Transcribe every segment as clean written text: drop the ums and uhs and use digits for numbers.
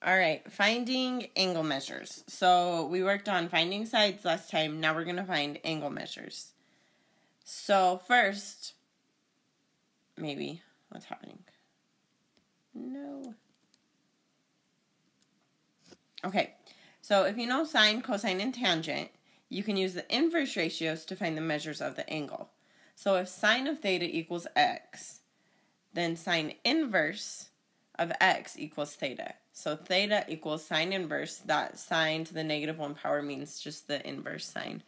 All right, finding angle measures. So we worked on finding sides last time. Now we're going to find angle measures. So first, maybe, what's happening? No. Okay, so if you know sine, cosine, and tangent, you can use the inverse ratios to find the measures of the angle. So if sine of theta equals x, then sine inverse of x equals theta. So theta equals sine inverse. That sine to the -1 power means just the inverse sine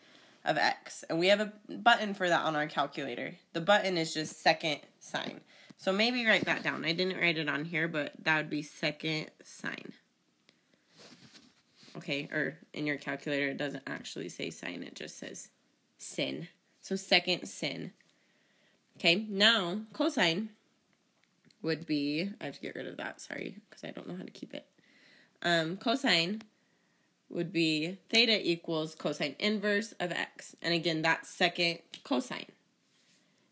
of x. And we have a button for that on our calculator. The button is just second sine. So maybe write that down. I didn't write it on here, but that would be second sine. Okay, or in your calculator, it doesn't actually say sine. It just says sin. So second sin. Okay, now cosine would be, I have to get rid of that, sorry, because I don't know how to keep it. Cosine would be theta equals cosine inverse of x. And again, that's second cosine.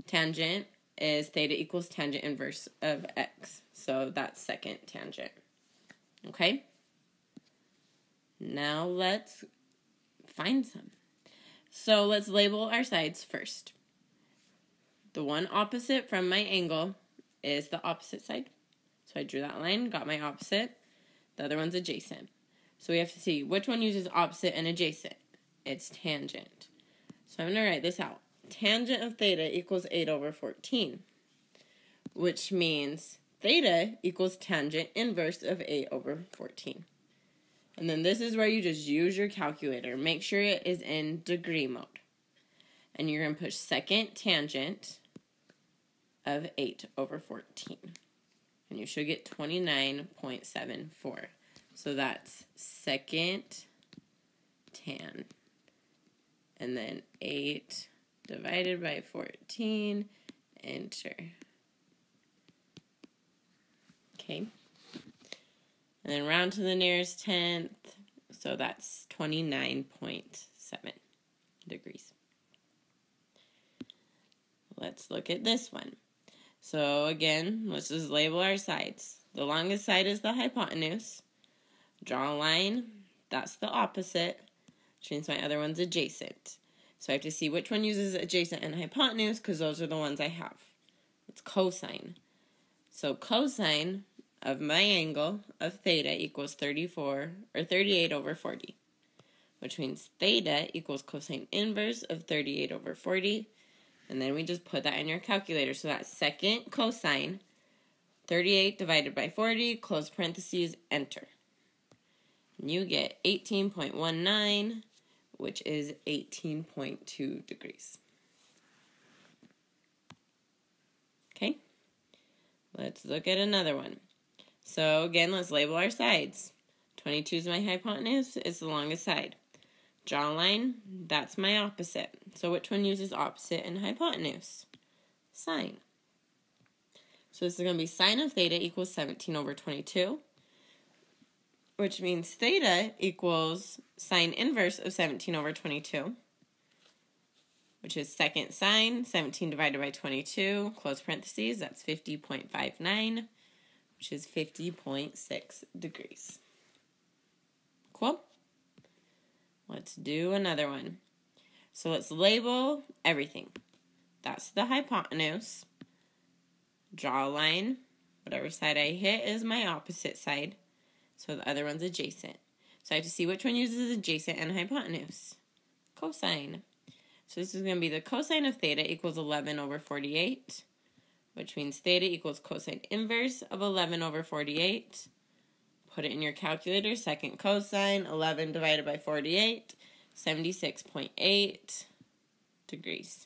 Tangent is theta equals tangent inverse of x. So that's second tangent. Okay? Now let's find some. So let's label our sides first. The one opposite from my angle is the opposite side. So I drew that line, got my opposite. The other one's adjacent. So we have to see which one uses opposite and adjacent. It's tangent. So I'm going to write this out. Tangent of theta equals 8/14, which means theta equals tangent inverse of 8/14. And then this is where you just use your calculator. Make sure it is in degree mode. And you're going to push second tangent of 8/14. And you should get 29.74. So that's second tan. And then 8 divided by 14, enter. Okay. And then round to the nearest tenth, so that's 29.7 degrees. Let's look at this one. So again, let's just label our sides. The longest side is the hypotenuse. Draw a line, that's the opposite, which means my other one's adjacent. So I have to see which one uses adjacent and hypotenuse, because those are the ones I have. It's cosine. So cosine of my angle of theta equals 38/40, which means theta equals cosine inverse of 38/40. And then we just put that in your calculator. So that's second cosine, 38 divided by 40, close parentheses, enter. And you get 18.19, which is 18.2 degrees. Okay, let's look at another one. So again, let's label our sides. 22 is my hypotenuse, it's the longest side. Draw a line, that's my opposite. So which one uses opposite and hypotenuse? Sine. So this is going to be sine of theta equals 17/22, which means theta equals sine inverse of 17/22, which is second sine, 17 divided by 22, close parentheses, that's 50.59, which is 50.6 degrees. Cool? Let's do another one. So let's label everything. That's the hypotenuse. Draw a line. Whatever side I hit is my opposite side. So the other one's adjacent. So I have to see which one uses adjacent and hypotenuse. Cosine. So this is going to be the cosine of theta equals 11/48, which means theta equals cosine inverse of 11/48. Put it in your calculator. Second cosine, 11 divided by 48, 76.8 degrees.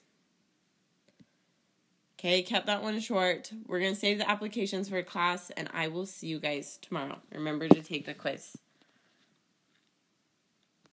Okay, kept that one short. We're going to save the applications for class, and I will see you guys tomorrow. Remember to take the quiz.